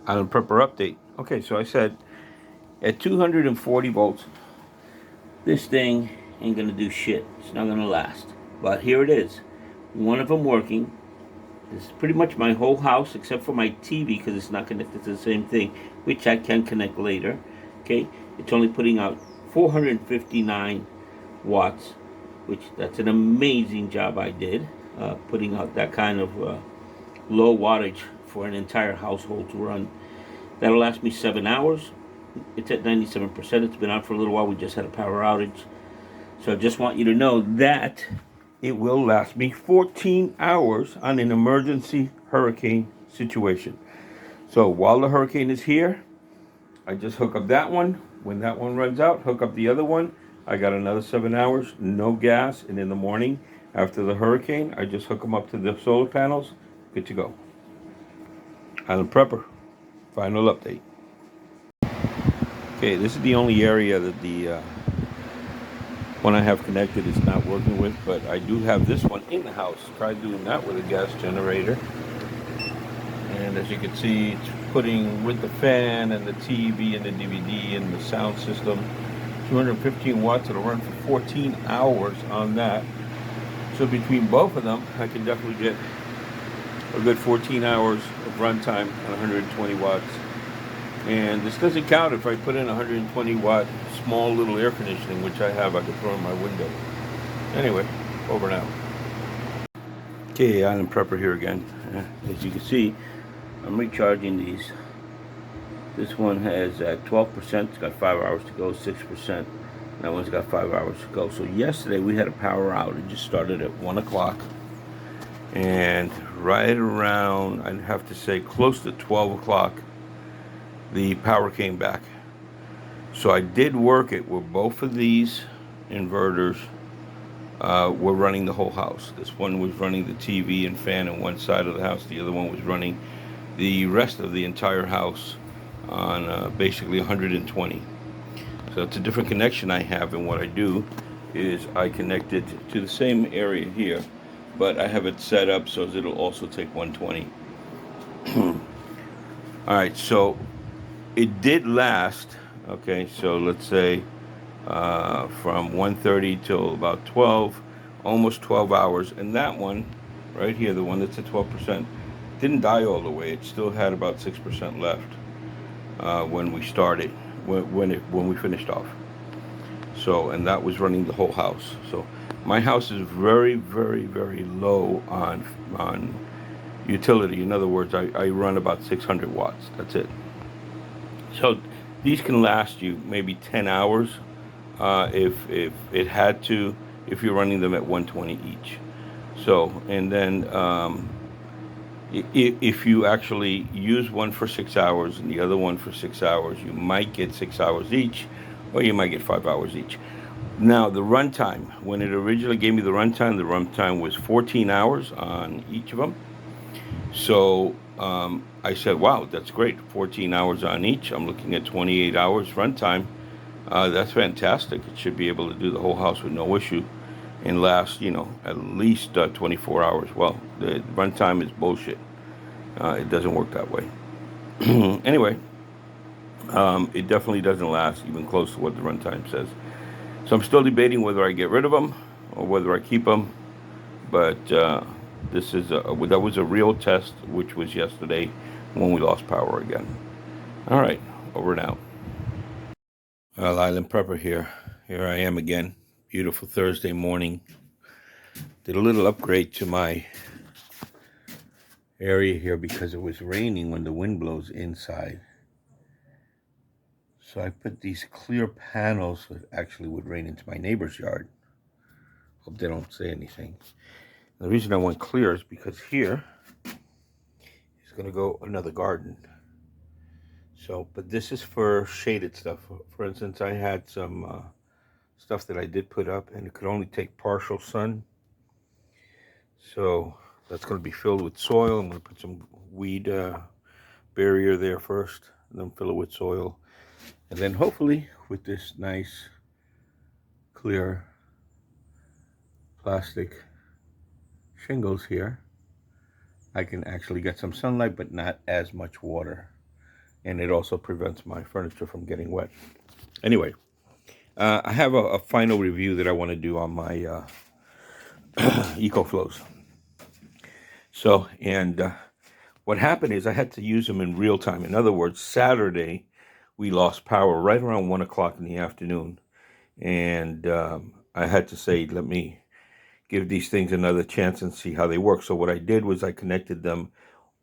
Island Prepper update. Okay, so I said at 240 volts, this thing ain't gonna do shit. It's not gonna last. But here it is. One of them working. This is pretty much my whole house except for my TV because it's not connected to the same thing, which I can connect later. Okay, it's only putting out 459 watts, which that's an amazing job I did, putting out that kind of low wattage for an entire household to run. That'll last me 7 hours. It's at 97%. It's been out for a little while. We just had a power outage. So I just want you to know that it will last me 14 hours on an emergency hurricane situation. So while the hurricane is here, I just hook up that one. When that one runs out, hook up the other one. I got another 7 hours, no gas. And in the morning, after the hurricane, I just hook them up to the solar panels. Good to go. Island Prepper, final update. Okay, this is the only area that the one I have connected is not working with, but I do have this one in the house. Tried doing that with a gas generator. And as you can see, it's putting with the fan and the TV and the DVD and the sound system, 215 watts. It'll run for 14 hours on that. So between both of them, I can definitely get a good 14 hours of runtime on 120 watts. And this doesn't count if I put in 120 watt small little air conditioning, which I have. I could throw in my window. Anyway, over now. Okay, Island Prepper here again. As you can see, I'm recharging these. This one has 12%. It's got 5 hours to go. 6%. That one's got 5 hours to go. So yesterday we had a power outage. It started at 1 o'clock. And right around, I'd have to say, close to 12 o'clock, the power came back. So I did work it where both of these inverters were running the whole house. This one was running the TV and fan on one side of the house. The other one was running the rest of the entire house on basically 120. So it's a different connection I have, and what I do is I connect it to the same area here, but I have it set up so it'll also take 120. All right, so it did last. Okay, so let's say from 1:30 till about 12, almost 12 hours. And that one right here, the one that's at 12%, didn't die all the way. It still had about 6% left when we started, when we finished off. So, and that was running the whole house. So my house is very, very, very low on utility. In other words, I run about 600 watts. That's it. So these can last you maybe 10 hours if it had to, if you're running them at 120 each. So, and then if you actually use one for 6 hours and the other one for 6 hours, you might get 6 hours each, or you might get 5 hours each. Now, the runtime, when it originally gave me the runtime was 14 hours on each of them. So I said, wow, that's great. 14 hours on each. I'm looking at 28 hours runtime. That's fantastic. It should be able to do the whole house with no issue and last, at least 24 hours. Well, the runtime is bullshit. It doesn't work that way. Anyway, it definitely doesn't last even close to what the runtime says. So I'm still debating whether I get rid of them or whether I keep them. But this is that was a real test, which was yesterday when we lost power again. All right, over and out. Well, Island Prepper here. Here I am again. Beautiful Thursday morning. Did a little upgrade to my area here because it was raining when the wind blows inside. So I put these clear panels that actually would rain into my neighbor's yard. Hope they don't say anything. The reason I went clear is because here is going to go another garden. So, but this is for shaded stuff. For instance, I had some stuff that I did put up and it could only take partial sun. So that's going to be filled with soil. I'm going to put some weed barrier there first, and then fill it with soil. And then hopefully with this nice clear plastic shingles here, I can actually get some sunlight, but not as much water. and it also prevents my furniture from getting wet. Anyway, I have a final review that I want to do on my Ecoflows. So, and what happened is I had to use them in real time. In other words, Saturday, we lost power right around 1 o'clock in the afternoon. And I had to say, let me give these things another chance and see how they work. So what I did was I connected them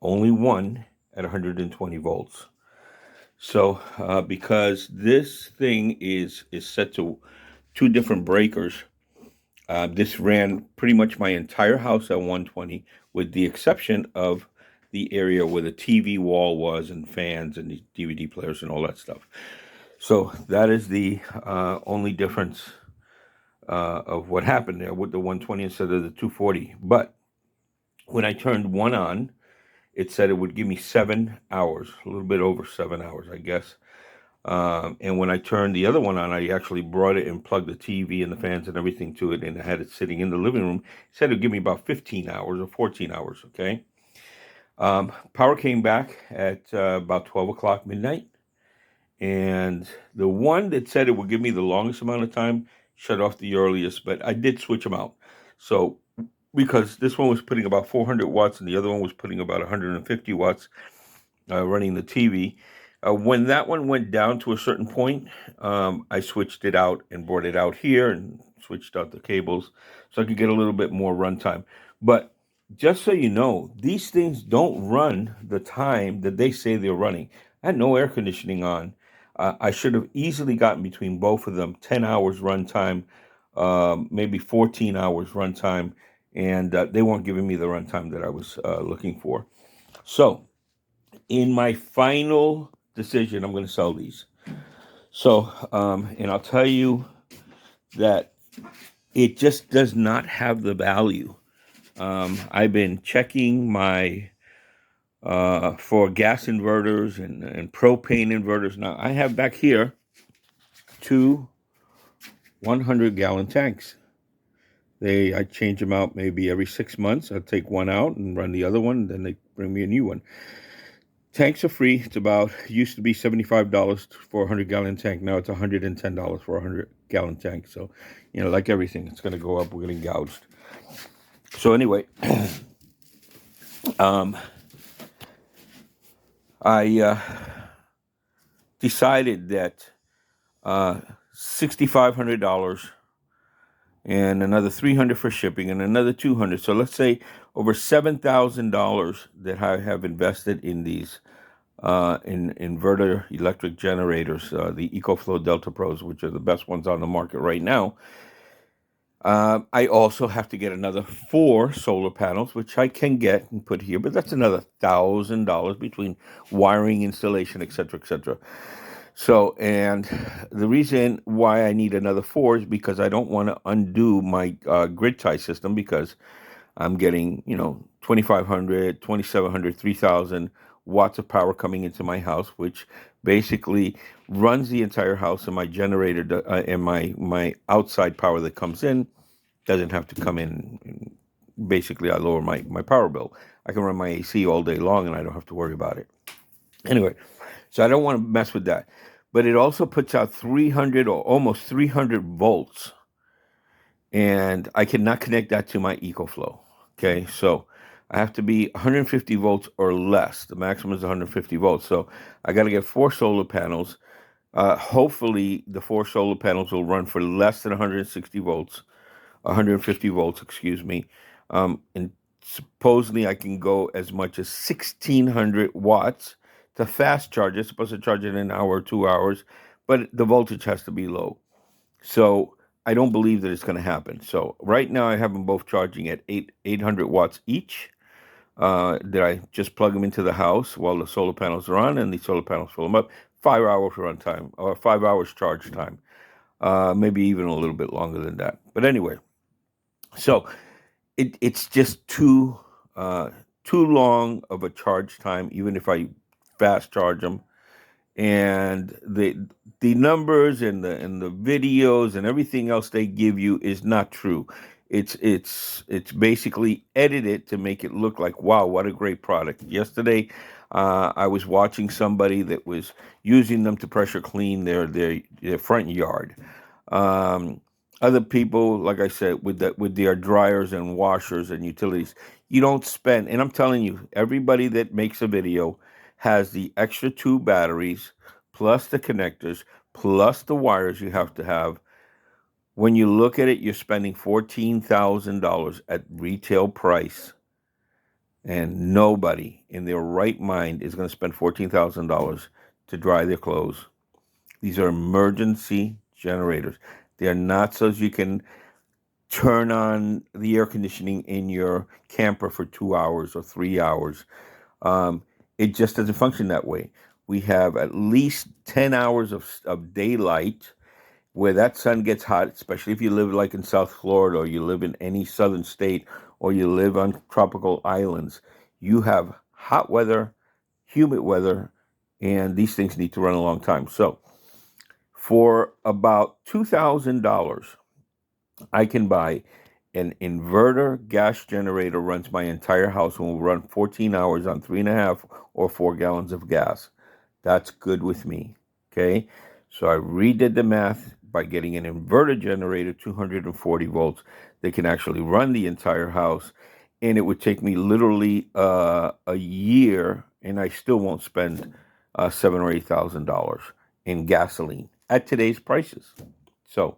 only one at 120 volts. So because this thing is set to two different breakers, this ran pretty much my entire house at 120, with the exception of the area where the TV wall was and fans and the DVD players and all that stuff. So that is the only difference of what happened there with the 120 instead of the 240. But when I turned one on, it said it would give me 7 hours, a little bit over 7 hours, I guess. And when I turned the other one on, I actually brought it and plugged the TV and the fans and everything to it, and I had it sitting in the living room. It said it would give me about 15 hours or 14 hours, okay? Power came back at about 12 o'clock midnight, and the one that said it would give me the longest amount of time shut off the earliest, but I did switch them out. So, because this one was putting about 400 watts and the other one was putting about 150 watts, running the TV. When that one went down to a certain point, I switched it out and brought it out here and switched out the cables so I could get a little bit more runtime. But just so you know, these things don't run the time that they say they're running. I had no air conditioning on. I should have easily gotten between both of them 10 hours runtime, maybe 14 hours runtime, and they weren't giving me the runtime that I was looking for. So, in my final decision, I'm going to sell these. So, and I'll tell you that it just does not have the value. I've been checking my for gas inverters and propane inverters. Now, I have back here two 100-gallon tanks. I change them out maybe every 6 months. I take one out and run the other one, then they bring me a new one. Tanks are free. Used to be $75 for a 100-gallon tank. Now it's $110 for a 100-gallon tank. So, like everything, it's going to go up. We're getting gouged. So anyway, I decided that $6,500 and another $300 for shipping and another $200. So let's say over $7,000 that I have invested in these in inverter electric generators, the Ecoflow Delta Pros, which are the best ones on the market right now. I also have to get another 4 solar panels, which I can get and put here, but that's another $1,000 between wiring, installation, etc., etc. So, and the reason why I need another 4 is because I don't want to undo my grid tie system, because I'm getting, 2,500, 2,700, 3,000 watts of power coming into my house, which basically runs the entire house, and my generator and my outside power that comes in doesn't have to come in. Basically, I lower my power bill. I can run my AC all day long, and I don't have to worry about it. Anyway, so I don't want to mess with that. But it also puts out 300 or almost 300 volts, and I cannot connect that to my Ecoflow. Okay, so I have to be 150 volts or less. The maximum is 150 volts. So I got to get 4 solar panels. Hopefully, the 4 solar panels will run for less than 160 volts, 150 volts, excuse me. And supposedly I can go as much as 1,600 watts to fast charge. It's supposed to charge it in an hour or 2 hours, but the voltage has to be low. So I don't believe that it's going to happen. So right now I have them both charging at 800 watts each. That I just plug them into the house while the solar panels are on, and the solar panels fill them up. 5 hours run time, or 5 hours charge time. Maybe even a little bit longer than that. But anyway, so it's just too long of a charge time, even if I fast charge them. And the numbers and the videos and everything else they give you is not true. It's basically edited to make it look like, wow, what a great product. Yesterday, I was watching somebody that was using them to pressure clean their front yard. Um, Other people, like I said, with their dryers and washers and utilities, you don't spend. And I'm telling you, everybody that makes a video has the extra two batteries, plus the connectors, plus the wires you have to have. When you look at it, you're spending $14,000 at retail price, and nobody in their right mind is going to spend $14,000 to dry their clothes. These are emergency generators. They're not so you can turn on the air conditioning in your camper for 2 hours or 3 hours. Um, it just doesn't function that way. We have at least 10 hours of daylight where that sun gets hot, especially if you live like in South Florida or you live in any southern state or you live on tropical islands. You have hot weather, humid weather, and these things need to run a long time. So, for about $2,000, I can buy an inverter gas generator, runs my entire house and will run 14 hours on 3.5 or 4 gallons of gas. That's good with me. Okay. So I redid the math by getting an inverter generator, 240 volts, that can actually run the entire house. And it would take me literally a year, and I still won't spend $7,000 or $8,000 in gasoline at today's prices. So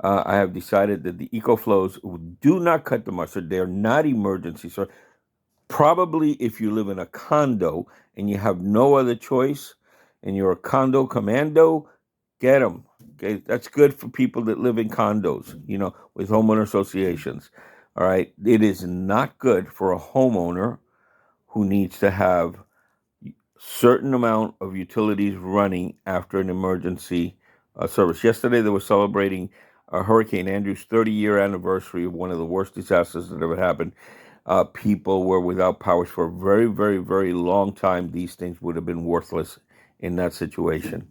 I have decided that the EcoFlows do not cut the mustard. They're not emergency. So probably if you live in a condo and you have no other choice and you're a condo commando, get them. Okay, that's good for people that live in condos, with homeowner associations. All right, it is not good for a homeowner who needs to have certain amount of utilities running after an emergency service. Yesterday, they were celebrating Hurricane Andrew's 30-year anniversary of one of the worst disasters that ever happened. People were without powers for a very, very, very long time. These things would have been worthless in that situation.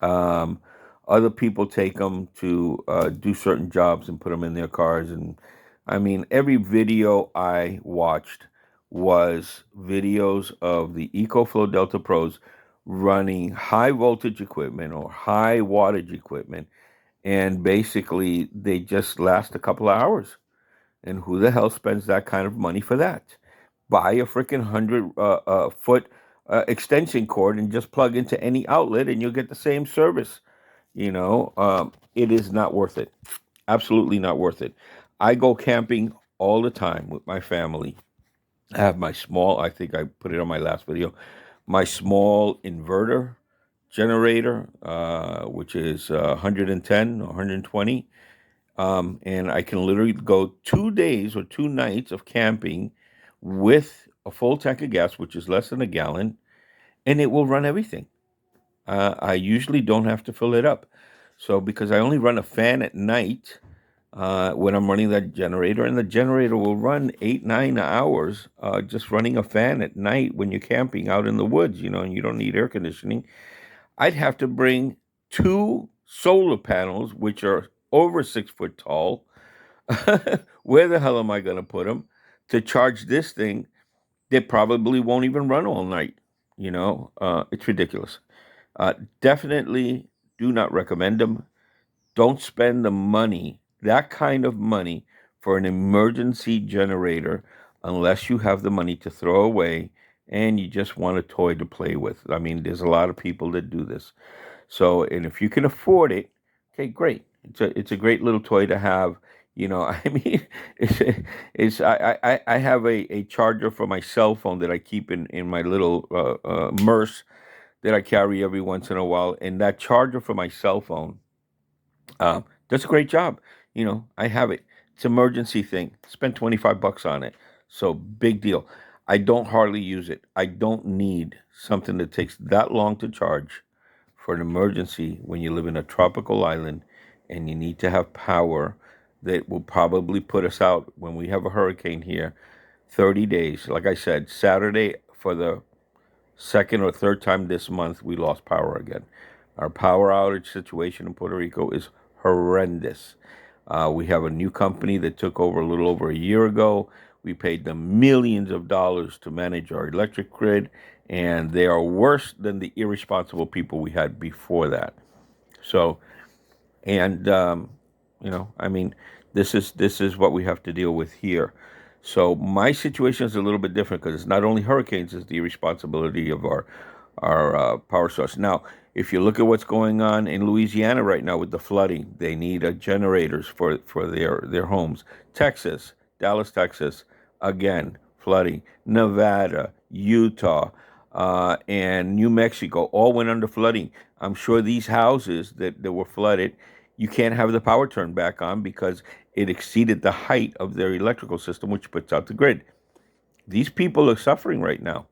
Um, Other people take them to do certain jobs and put them in their cars. And I mean, every video I watched was videos of the EcoFlow Delta Pros running high voltage equipment or high wattage equipment. And basically, they just last a couple of hours. And who the hell spends that kind of money for that? Buy a freaking 100 foot extension cord and just plug into any outlet, and you'll get the same service. It is not worth it. Absolutely not worth it. I go camping all the time with my family. I have my small, I think I put it on my last video, my small inverter generator, which is 110 or 120. And I can literally go 2 days or 2 nights of camping with a full tank of gas, which is less than a gallon, and it will run everything. I usually don't have to fill it up. So, because I only run a fan at night when I'm running that generator, and the generator will run 8, 9 hours just running a fan at night when you're camping out in the woods, and you don't need air conditioning. I'd have to bring two solar panels, which are over 6 foot tall. Where the hell am I going to put them to charge this thing that probably won't even run all night? It's ridiculous. Definitely do not recommend them. Don't spend the money, that kind of money, for an emergency generator unless you have the money to throw away and you just want a toy to play with. I mean, there's a lot of people that do this. So, and if you can afford it, okay, great. It's a great little toy to have. I mean, I have a charger for my cell phone that I keep in my little Merce that I carry every once in a while, and that charger for my cell phone does a great job. I have it. It's an emergency thing. Spend $25 on it. So big deal. I don't hardly use it. I don't need something that takes that long to charge for an emergency when you live in a tropical island and you need to have power that will probably put us out when we have a hurricane here 30 days. Like I said, Saturday, for the second or third time this month, we lost power again. Our power outage situation in Puerto Rico is horrendous. We have a new company that took over a little over a year ago. We paid them millions of dollars to manage our electric grid, and they are worse than the irresponsible people we had before that. So, and I mean, this is what we have to deal with here. So my situation is a little bit different because it's not only hurricanes; it's the responsibility of our power source. Now, if you look at what's going on in Louisiana right now with the flooding, they need generators for their homes. Texas, Dallas, Texas, again flooding. Nevada, Utah, and New Mexico all went under flooding. I'm sure these houses that were flooded, you can't have the power turned back on because it exceeded the height of their electrical system, which puts out the grid. These people are suffering right now.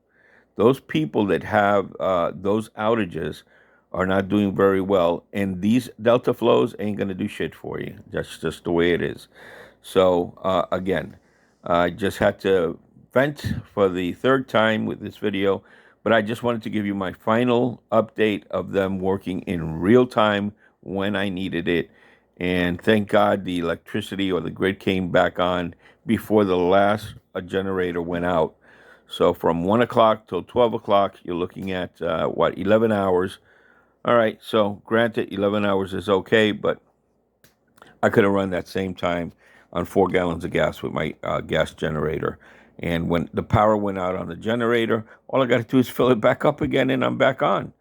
Those people that have those outages are not doing very well, and these delta flows ain't going to do shit for you. That's just the way it is. So again, I just had to vent for the third time with this video, but I just wanted to give you my final update of them working in real time when I needed it. And thank God the electricity or the grid came back on before the last generator went out. So from 1 o'clock till 12 o'clock, you're looking at 11 hours. All right, so granted, 11 hours is okay, but I could have run that same time on 4 gallons of gas with my gas generator. And when the power went out on the generator, all I got to do is fill it back up again and I'm back on.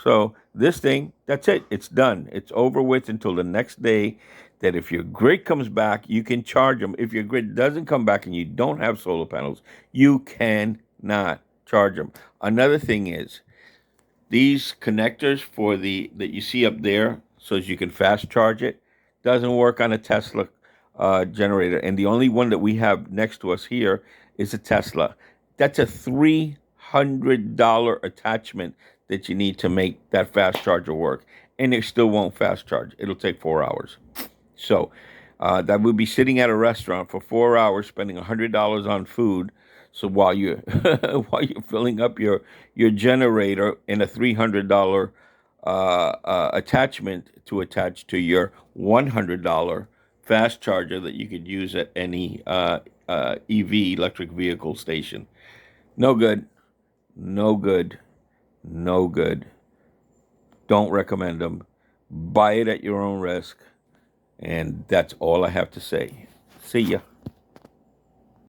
So this thing, that's it. It's done. It's over with until the next day. That if your grid comes back, you can charge them. If your grid doesn't come back and you don't have solar panels, you cannot charge them. Another thing is, these connectors for the that you see up there, so as you can fast charge it, doesn't work on a Tesla generator. And the only one that we have next to us here is a Tesla. That's a $300 attachment that you need to make that fast charger work, and it still won't fast charge. It'll take 4 hours. So that would be sitting at a restaurant for 4 hours, spending $100 on food. So while you while you're filling up your generator in a $300 attachment to attach to your $100 fast charger that you could use at any EV electric vehicle station. No good. No good. No good. Don't recommend them. Buy it at your own risk. And that's all I have to say. See ya.